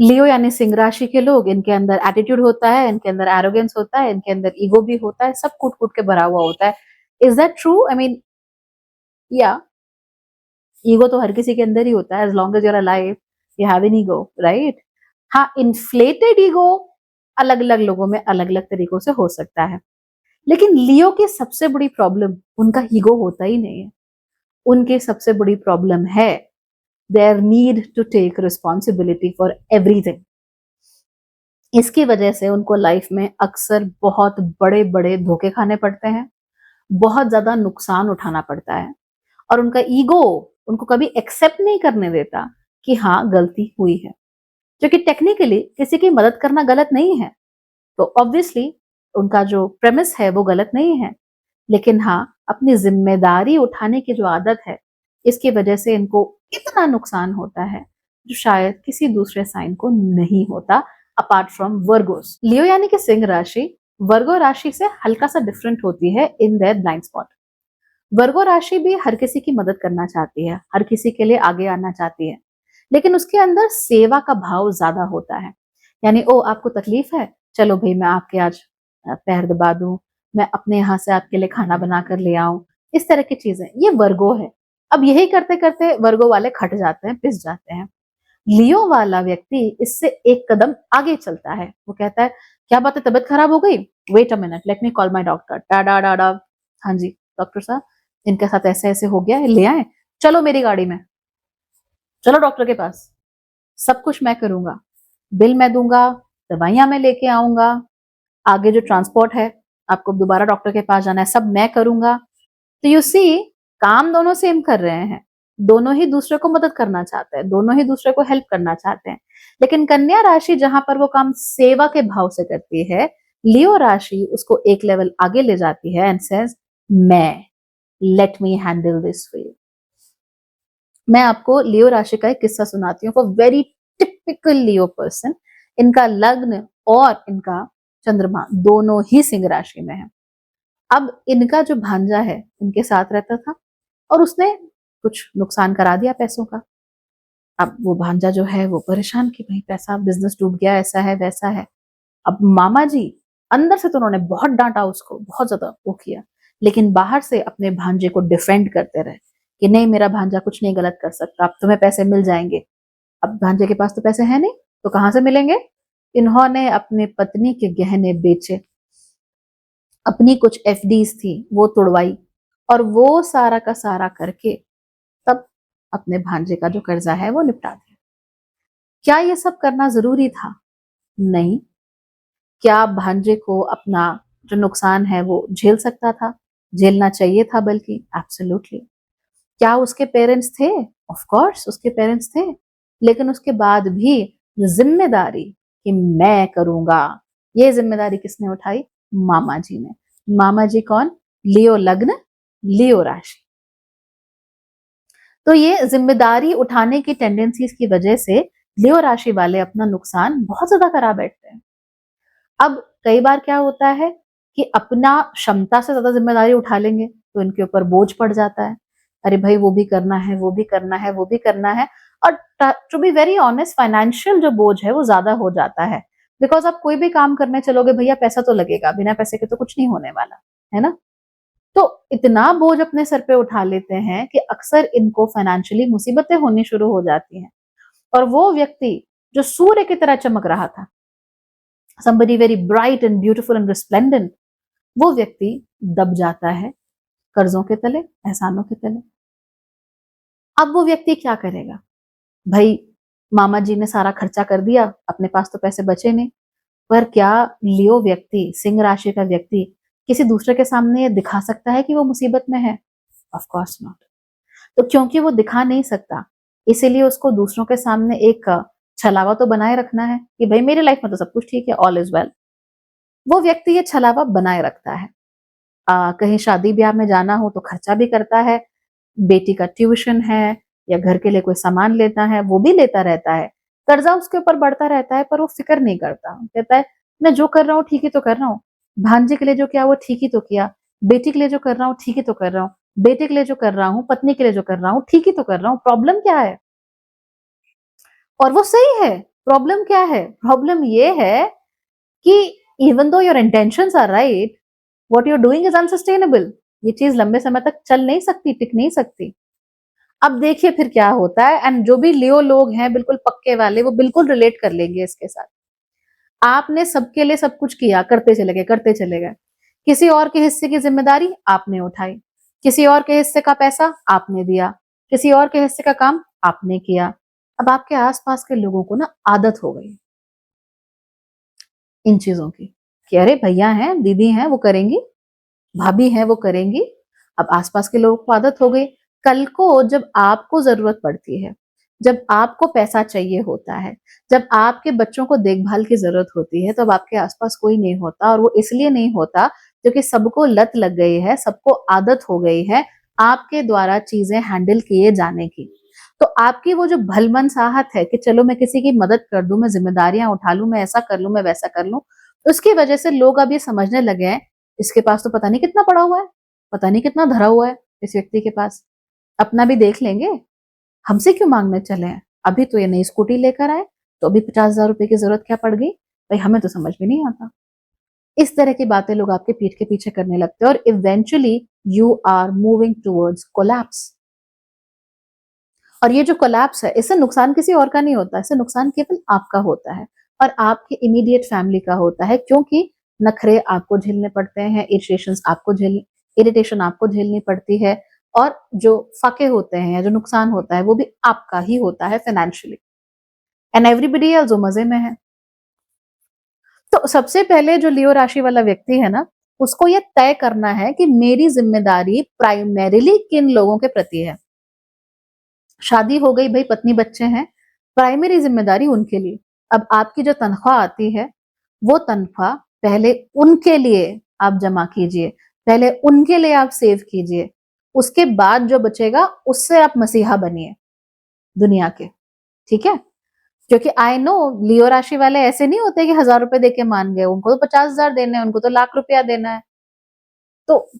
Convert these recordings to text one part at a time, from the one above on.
लियो यानी सिंह राशि के लोग, इनके अंदर एटीट्यूड होता है, इनके अंदर एरोगेंस होता है, इनके अंदर ईगो भी होता है, सब कूट कूट के भरा हुआ होता है। Is that true? I mean, या ईगो तो हर किसी के अंदर ही होता है, as long as you're alive you have an ego, right? हाँ, इन्फ्लेटेड ईगो अलग अलग लोगों में अलग अलग तरीकों से हो सकता है, लेकिन लियो की सबसे बड़ी प्रॉब्लम उनका ईगो होता ही नहीं है। उनकी सबसे बड़ी प्रॉब्लम है there need to take responsibility for everything. इसकी वजह से उनको लाइफ में अक्सर बहुत बड़े बड़े धोखे खाने पड़ते हैं, बहुत ज्यादा नुकसान उठाना पड़ता है, और उनका ईगो उनको कभी एक्सेप्ट नहीं करने देता कि हाँ गलती हुई है। जो कि टेक्निकली किसी की मदद करना गलत नहीं है, तो ऑब्वियसली उनका जो प्रेमिस है वो गलत नहीं है, लेकिन हाँ अपनी जिम्मेदारी उठाने की जो आदत है, इसकी वजह से इनको इतना नुकसान होता है जो शायद किसी दूसरे साइन को नहीं होता अपार्ट फ्रॉम वर्गोस। लियो यानी कि सिंह राशि वर्गो राशि से हल्का सा डिफरेंट होती है इन देयर ब्लाइंड स्पॉट। वर्गो राशि भी हर किसी की मदद करना चाहती है, हर किसी के लिए आगे आना चाहती है, लेकिन उसके अंदर सेवा का भाव ज्यादा होता है। यानी ओ आपको तकलीफ है, चलो भाई मैं आपके आज पैर दबा दूं, मैं अपने यहाँ से आपके लिए खाना बना कर ले आऊं, इस तरह की चीजें, ये वर्गो है। अब यही करते करते वर्गो वाले खट जाते हैं, पिस जाते हैं। लियो वाला व्यक्ति इससे एक कदम आगे चलता है, वो कहता है क्या बात है, तबीयत खराब हो गई, wait a minute let me call my doctor, डा डा डा डा, हाँ जी डॉक्टर साहब इनके साथ ऐसे ऐसे हो गया है, ले आए, चलो मेरी गाड़ी में, चलो डॉक्टर के पास, सब कुछ मैं करूंगा, बिल मैं दूंगा, दवाइयां मैं लेके आऊंगा, आगे जो ट्रांसपोर्ट है, आपको दोबारा डॉक्टर के पास जाना है, सब मैं करूंगा। तो यू सी, काम दोनों सेम कर रहे हैं, दोनों ही दूसरे को मदद करना चाहते हैं, दोनों ही दूसरे को हेल्प करना चाहते हैं, लेकिन कन्या राशि जहां पर वो काम सेवा के भाव से करती है, लियो राशि उसको एक लेवल आगे ले जाती है एंड सेज मैं, let me handle this for you. मैं आपको लियो राशि का एक किस्सा सुनाती हूँ for very typical Leo person. इनका लग्न और इनका चंद्रमा दोनों ही सिंह राशि में है। अब इनका जो भांजा है इनके साथ रहता था और उसने कुछ नुकसान करा दिया पैसों का। अब वो भांजा जो है वो परेशान कि भाई पैसा, बिजनेस डूब गया, ऐसा है वैसा है। अब मामा जी अंदर से तो उन्होंने बहुत डांटा उसको, बहुत ज्यादा वो किया, लेकिन बाहर से अपने भांजे को डिफेंड करते रहे कि नहीं मेरा भांजा कुछ नहीं गलत कर सकता, अब तुम्हें पैसे मिल जाएंगे। अब भांजे के पास तो पैसे है नहीं, तो कहां से मिलेंगे? इन्होंने अपनी पत्नी के गहने बेचे, अपनी कुछ एफडीज थी वो तुड़वाई, और वो सारा का सारा करके तब अपने भांजे का जो कर्जा है वो निपटा दिया। क्या ये सब करना जरूरी था? नहीं। क्या भांजे को अपना जो नुकसान है वो झेल सकता था? झेलना चाहिए था, बल्कि एब्सोल्युटली। क्या उसके पेरेंट्स थे? ऑफ कोर्स उसके पेरेंट्स थे, लेकिन उसके बाद भी जिम्मेदारी कि मैं करूंगा, ये जिम्मेदारी किसने उठाई? मामा जी ने। मामा जी कौन? लियो लग्न, लियो राशि। तो ये जिम्मेदारी उठाने की टेंडेंसीज की वजह से लियो राशि वाले अपना नुकसान बहुत ज्यादा करा बैठते हैं। अब कई बार क्या होता है कि अपना क्षमता से ज्यादा जिम्मेदारी उठा लेंगे तो इनके ऊपर बोझ पड़ जाता है, अरे भाई वो भी करना है, वो भी करना है, वो भी करना है। और to be very honest, financial जो बोझ है वो ज्यादा हो जाता है, बिकॉज आप कोई भी काम करने चलोगे भैया पैसा तो लगेगा, बिना पैसे के तो कुछ नहीं होने वाला है ना। तो इतना बोझ अपने सर पे उठा लेते हैं कि अक्सर इनको फाइनेंशियली मुसीबतें होनी शुरू हो जाती हैं। और वो व्यक्ति जो सूर्य की तरह चमक रहा था, somebody very bright and beautiful and resplendent, वो व्यक्ति दब जाता है कर्जों के तले, एहसानों के तले। अब वो व्यक्ति क्या करेगा? भाई मामा जी ने सारा खर्चा कर दिया, अपने पास तो पैसे बचे नहीं। पर क्या लियो व्यक्ति, सिंह राशि का व्यक्ति, किसी दूसरे के सामने ये दिखा सकता है कि वो मुसीबत में है? Of course not. तो क्योंकि वो दिखा नहीं सकता, इसीलिए उसको दूसरों के सामने एक छलावा तो बनाए रखना है कि भाई मेरी लाइफ में तो सब कुछ ठीक है, ऑल इज वेल। वो व्यक्ति ये छलावा बनाए रखता है। कहीं शादी ब्याह में जाना हो तो खर्चा भी करता है, बेटी का ट्यूशन है या घर के लिए कोई सामान लेता है वो भी लेता रहता है, कर्जा उसके ऊपर बढ़ता रहता है, पर वो फिक्र नहीं करता। कहता है मैं जो कर रहा हूँ ठीक ही तो कर रहा हूँ, भांजे के लिए जो किया वो ठीक ही तो किया, बेटी के लिए जो कर रहा हूँ ठीक ही तो कर रहा हूँ, बेटे के लिए जो कर रहा हूँ, पत्नी के लिए जो कर रहा हूँ ठीक ही तो कर रहा हूँ, प्रॉब्लम क्या है? और वो सही है, प्रॉब्लम क्या है? प्रॉब्लम ये है कि even though your intentions are right, what you are doing is unsustainable. ये चीज लंबे समय तक चल नहीं सकती, टिक नहीं सकती। अब देखिए फिर क्या होता है, एंड जो भी लियो लोग हैं बिल्कुल पक्के वाले, वो बिल्कुल रिलेट कर लेंगे इसके साथ। आपने सबके लिए सब कुछ किया, करते चले गए, करते चले गए। किसी और के हिस्से की जिम्मेदारी आपने उठाई, किसी और के हिस्से का पैसा आपने दिया, किसी और के हिस्से का काम आपने किया। अब आपके आसपास के लोगों को ना आदत हो गई इन चीजों की, कि अरे भैया हैं, दीदी हैं, वो करेंगी, भाभी हैं, वो करेंगी। अब आसपास के लोगों को आदत हो गई। कल को जब आपको जरूरत पड़ती है, जब आपको पैसा चाहिए होता है, जब आपके बच्चों को देखभाल की जरूरत होती है, तब आपके आसपास कोई नहीं होता। और वो इसलिए नहीं होता क्योंकि सबको लत लग गई है, सबको आदत हो गई है आपके द्वारा चीजें हैंडल किए जाने की। तो आपकी वो जो भलमनसाहत है कि चलो मैं किसी की मदद कर दूं, मैं जिम्मेदारियां उठा लूं, मैं ऐसा कर लूं, मैं वैसा कर लूं, उसकी वजह से लोग अब ये समझने लगे हैं इसके पास तो पता नहीं कितना पड़ा हुआ है, पता नहीं कितना धरा हुआ है इस व्यक्ति के पास, अपना भी देख लेंगे, हमसे क्यों मांगने चले हैं। अभी तो ये नई स्कूटी लेकर आए, तो अभी 50,000 रुपए की जरूरत क्या पड़ गई भाई, हमें तो समझ में नहीं आता। इस तरह की बातें लोग आपके पीठ के पीछे करने लगते हैं, और eventually you are moving towards collapse. और ये जो कोलैप्स है, इससे नुकसान किसी और का नहीं होता, इससे नुकसान केवल आपका होता है और आपके इमीडिएट फैमिली का होता है, क्योंकि नखरे आपको झेलने पड़ते हैं, इरिटेशन आपको झेलनी पड़ती है, और जो फाके होते हैं, जो नुकसान होता है, वो भी आपका ही होता है फाइनेंशियली, एंड एवरीबडी एल्स जो मजे में है। तो सबसे पहले जो लियो राशि वाला व्यक्ति है ना, उसको ये तय करना है कि मेरी जिम्मेदारी प्राइमरीली किन लोगों के प्रति है। शादी हो गई भाई, पत्नी बच्चे हैं, प्राइमरी जिम्मेदारी उनके लिए। अब आपकी जो तनख्वाह आती है, वो तनख्वाह पहले उनके लिए आप जमा कीजिए, पहले उनके लिए आप सेव कीजिए, उसके बाद जो बचेगा उससे आप मसीहा बनिए दुनिया के, ठीक है। क्योंकि आई नो लियो राशि वाले ऐसे नहीं होते कि 1,000 रुपए देके मान गए, उनको तो 50,000 देने हैं, उनको तो लाख रुपया देना है। तो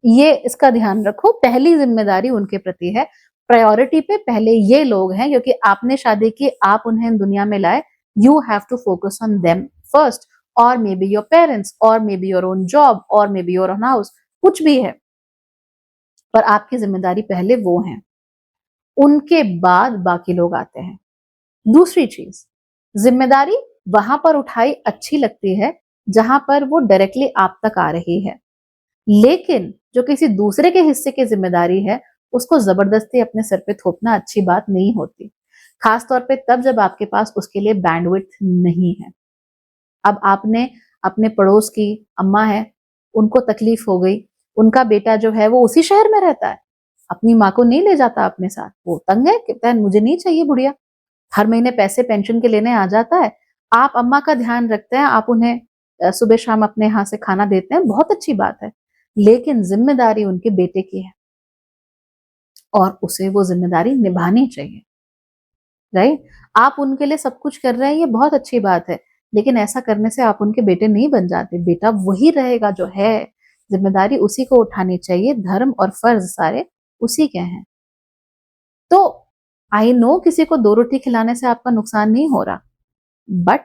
ये इसका ध्यान रखो, पहली जिम्मेदारी उनके प्रति है, प्रायोरिटी पे पहले ये लोग हैं, क्योंकि आपने शादी की, आप उन्हें दुनिया में लाए, you have to focus on them first, और मे बी योर पेरेंट्स, और may be your own job, और may be your own house, कुछ भी है, पर आपकी जिम्मेदारी पहले वो है, उनके बाद बाकी लोग आते हैं। दूसरी चीज, जिम्मेदारी वहां पर उठाई अच्छी लगती है जहां पर वो डायरेक्टली आप तक आ रही है, लेकिन जो किसी दूसरे के हिस्से की जिम्मेदारी है, उसको जबरदस्ती अपने सर पे थोपना अच्छी बात नहीं होती, खास तौर पे तब जब आपके पास उसके लिए बैंडविड्थ नहीं है। अब आपने अपने पड़ोस की अम्मा है, उनको तकलीफ हो गई, उनका बेटा जो है वो उसी शहर में रहता है, अपनी माँ को नहीं ले जाता अपने साथ, वो तंग है, कहता है मुझे नहीं चाहिए बुढ़िया, हर महीने पैसे पेंशन के लेने आ जाता है। आप अम्मा का ध्यान रखते हैं, आप उन्हें सुबह शाम अपने यहाँ से खाना देते हैं, बहुत अच्छी बात है, लेकिन जिम्मेदारी उनके बेटे की है और उसे वो जिम्मेदारी निभानी चाहिए, राइट। आप उनके लिए सब कुछ कर रहे हैं, ये बहुत अच्छी बात है, लेकिन ऐसा करने से आप उनके बेटे नहीं बन जाते, बेटा वही रहेगा जो है, जिम्मेदारी उसी को उठानी चाहिए, धर्म और फर्ज सारे उसी के हैं। तो आई नो किसी को 2 रोटी खिलाने से आपका नुकसान नहीं हो रहा, बट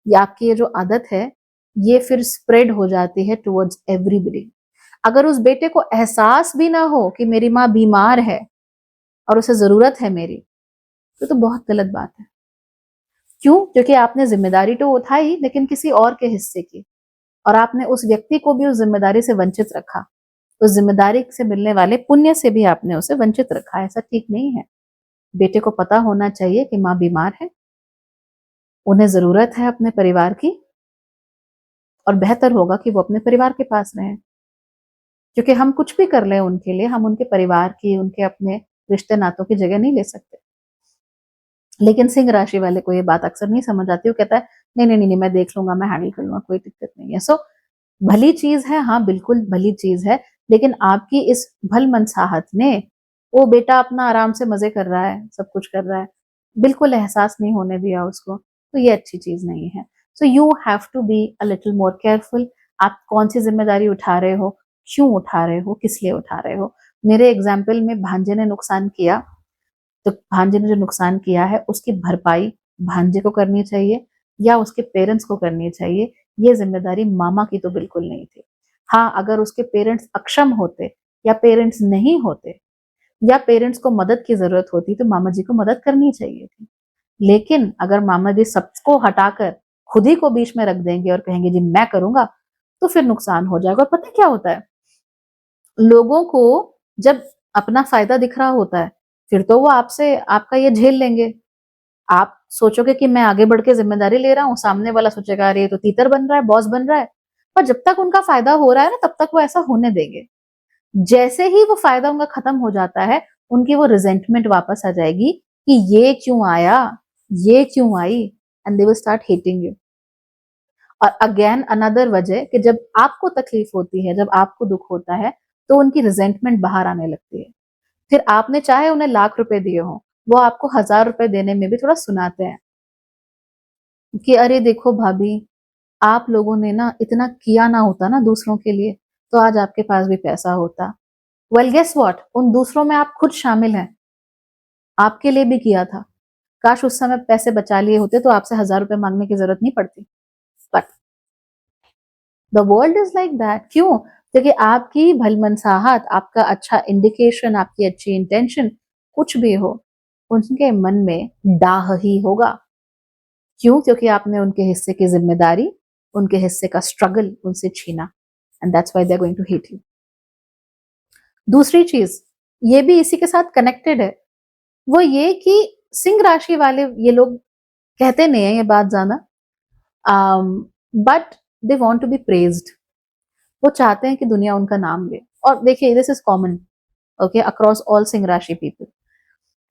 ये आपकी ये जो आदत है, ये फिर स्प्रेड हो जाती है टुवर्ड्स एवरीबडी। अगर उस बेटे को एहसास भी ना हो कि मेरी माँ बीमार है और उसे जरूरत है मेरी, तो बहुत गलत बात है। क्यों? क्योंकि आपने जिम्मेदारी तो उठाई, लेकिन किसी और के हिस्से की, और आपने उस व्यक्ति को भी उस जिम्मेदारी से वंचित रखा, उस जिम्मेदारी से मिलने वाले पुण्य से भी आपने उसे वंचित रखा। ऐसा ठीक नहीं है। बेटे को पता होना चाहिए कि माँ बीमार है, उन्हें जरूरत है अपने परिवार की, और बेहतर होगा कि वो अपने परिवार के पास रहें, क्योंकि हम कुछ भी कर लें उनके लिए, हम उनके परिवार की, उनके अपने रिश्ते नातों की जगह नहीं ले सकते। लेकिन सिंह राशि वाले को ये बात अक्सर नहीं समझ आती, वो कहता है नहीं नहीं नहीं, मैं देख लूंगा, मैं हैंडल कर लूंगा, कोई दिक्कत नहीं है। सो भली चीज है, हाँ बिल्कुल भली चीज है, लेकिन आपकी इस भल मनसाहत ने, वो बेटा अपना आराम से मजे कर रहा है, सब कुछ कर रहा है, बिल्कुल एहसास नहीं होने दिया उसको, तो ये अच्छी चीज नहीं है। So you have to be a little more careful, आप कौन सी जिम्मेदारी उठा रहे हो, क्यों उठा रहे हो, किस लिए उठा रहे हो। मेरे एग्जाम्पल में भांजे ने नुकसान किया, तो भांजे ने जो नुकसान किया है उसकी भरपाई भांजे को करनी चाहिए या उसके पेरेंट्स को करनी चाहिए, ये जिम्मेदारी मामा की तो बिल्कुल नहीं थी। हाँ, अगर उसके पेरेंट्स अक्षम होते या पेरेंट्स नहीं होते या पेरेंट्स को मदद की जरूरत होती तो मामा जी को मदद करनी चाहिए थी। लेकिन अगर मामा जी सबको हटाकर खुद ही को बीच में रख देंगे और कहेंगे जी मैं करूंगा, तो फिर नुकसान हो जाएगा। और पता है क्या होता है, लोगों को जब अपना फायदा दिख रहा होता है, फिर तो वो आपसे आपका ये झेल लेंगे। आप सोचोगे कि मैं आगे बढ़ के जिम्मेदारी ले रहा हूँ, सामने वाला सोचेगा अरे ये तो तीतर बन रहा है, बॉस बन रहा है। पर जब तक उनका फायदा हो रहा है ना, तब तक वो ऐसा होने देंगे। जैसे ही वो फायदा उनका खत्म हो जाता है, उनकी वो रिजेंटमेंट वापस आ जाएगी कि ये क्यों आया, ये क्यों आई, and they will start hating you. और अगेन अनदर वजह कि जब आपको तकलीफ होती है, जब आपको दुख होता है, तो उनकी रिजेंटमेंट बाहर आने लगती है। फिर आपने चाहे उन्हें लाख रुपए दिए हो, वो आपको 1000 रुपए देने में भी थोड़ा सुनाते हैं कि अरे देखो भाभी, आप लोगों ने ना इतना किया ना होता ना दूसरों के लिए, तो आज आपके पास भी पैसा होता। वेल गेस व्हाट, उन दूसरों में आप खुद शामिल हैं, आपके लिए भी किया था। काश उस समय पैसे बचा लिए होते तो आपसे 1000 रुपए मांगने की जरूरत नहीं पड़ती। But the world is like that. क्यों? क्योंकि आपकी भलमनसाहत, आपका अच्छा इंडिकेशन, आपकी अच्छी इंटेंशन कुछ भी हो, उनके मन में डाह ही होगा। क्यों? क्योंकि आपने उनके हिस्से की जिम्मेदारी, उनके हिस्से का स्ट्रगल उनसे छीना, and that's why they are going to hate you. दूसरी चीज, ये भी इसी के साथ कनेक्टेड है, वो ये कि सिंह राशि वाले ये लोग कहते नहीं है ये बात ज्यादा, but they want to be praised. वो चाहते हैं कि दुनिया उनका नाम ले। और देखिए, this is common okay across all Singh राशि पीपल।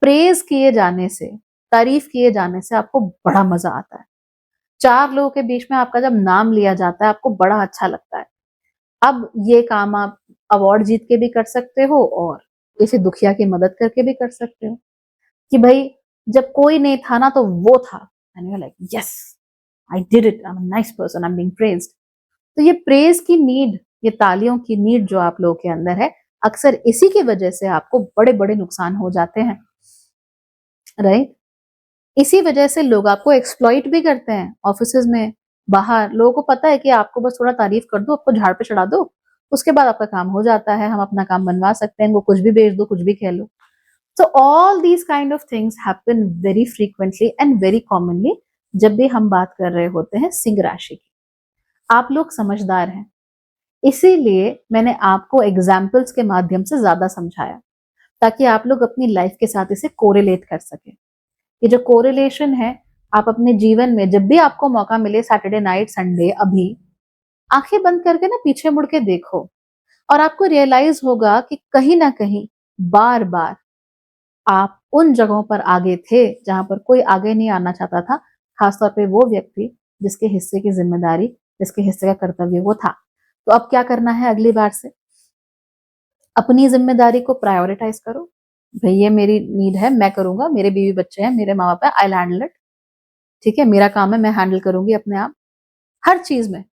प्रेज किए जाने से, तारीफ किए जाने से आपको बड़ा मजा आता है। 4 लोगों के बीच में आपका जब नाम लिया जाता है, आपको बड़ा अच्छा लगता है। अब ये काम आप अवार्ड जीत के भी कर सकते हो और किसी दुखिया की मदद करके भी कर सकते हो कि भाई जब कोई नहीं था ना तो वो था, and you are like yes I did it, I am a nice person, I am being praised. तो ये प्रेज की नीड, ये तालियों की नीड जो आप लोगों के अंदर है, अक्सर इसी की वजह से आपको बड़े बड़े नुकसान हो जाते हैं, राइट? इसी वजह से लोग आपको एक्सप्लॉइट भी करते हैं ऑफिसेज में, बाहर। लोगों को पता है कि आपको बस थोड़ा तारीफ कर दो, आपको झाड़ पे चढ़ा दो, उसके बाद आपका काम हो जाता है, हम अपना काम बनवा सकते हैं, वो कुछ भी बेच दो, कुछ भी खेलो। So all these kind of things happen very frequently and very commonly जब भी हम बात कर रहे होते हैं सिंह राशि की। आप लोग समझदार हैं, इसीलिए मैंने आपको एग्जाम्पल्स के माध्यम से ज्यादा समझाया, ताकि आप लोग अपनी लाइफ के साथ इसे कोरिलेट कर सके। ये जो कोरिलेशन है, आप अपने जीवन में जब भी आपको मौका मिले, सैटरडे नाइट, संडे, अभी आंखें बंद करके ना पीछे मुड़ के देखो, और आपको रियलाइज होगा कि कहीं ना कहीं बार बार आप उन जगहों पर आगे थे जहां पर कोई आगे नहीं आना चाहता था, खासतौर पे वो व्यक्ति जिसके हिस्से की जिम्मेदारी, जिसके हिस्से का कर्तव्य वो था। तो अब क्या करना है, अगली बार से अपनी जिम्मेदारी को प्रायोरिटाइज करो। भाई ये मेरी नीड है, मैं करूंगा, मेरे बीवी बच्चे हैं, मेरे माँ बाप है, आई हैंडल इट। ठीक है, मेरा काम है, मैं हैंडल करूंगी अपने आप हर चीज में।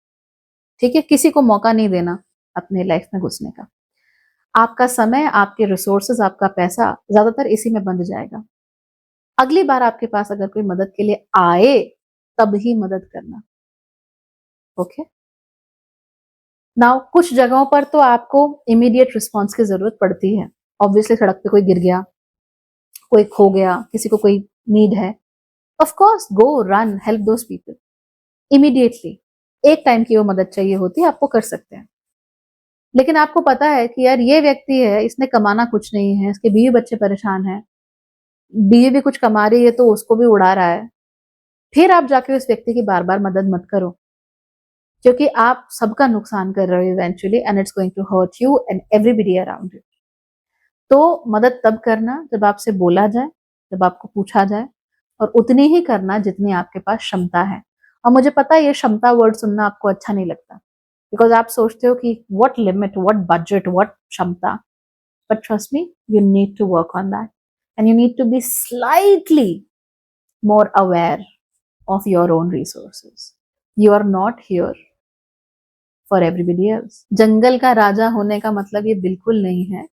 ठीक है, किसी को मौका नहीं देना अपने लाइफ में घुसने का। आपका समय, आपके रिसोर्सेज, आपका पैसा ज्यादातर इसी में बंध जाएगा। अगली बार आपके पास अगर कोई मदद के लिए आए, तब ही मदद करना। ओके, नाउ कुछ जगहों पर तो आपको इमीडिएट रिस्पॉन्स की जरूरत पड़ती है। ऑब्वियसली सड़क पे कोई गिर गया, कोई खो गया, किसी को कोई नीड है, of course go run help those people immediately. एक टाइम की वो मदद चाहिए होती है, आपको कर सकते हैं। लेकिन आपको पता है कि यार ये व्यक्ति है, इसने कमाना कुछ नहीं है, इसके बीवी बच्चे परेशान हैं, बीवी भी कुछ कमा रही है तो उसको भी उड़ा रहा है, फिर आप जाके उस व्यक्ति की बार बार मदद मत करो, क्योंकि आप सबका नुकसान कर रहे हो eventually, and it's going to hurt you and everybody around you. तो मदद तब करना जब आपसे बोला जाए, जब आपको पूछा जाए, और उतनी ही करना जितनी आपके पास क्षमता है। और मुझे पता है ये क्षमता वर्ड सुनना आपको अच्छा नहीं लगता, बिकॉज आप सोचते हो कि what limit, what budget, what क्षमता। But trust me, you need to work on that, and you need to be slightly more aware of your own resources. You are not here for everybody else. जंगल का राजा होने का मतलब ये बिल्कुल नहीं है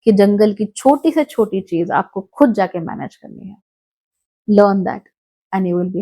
कि जंगल की छोटी से छोटी चीज आपको खुद जाके मैनेज करनी है। Learn that and you will be happy.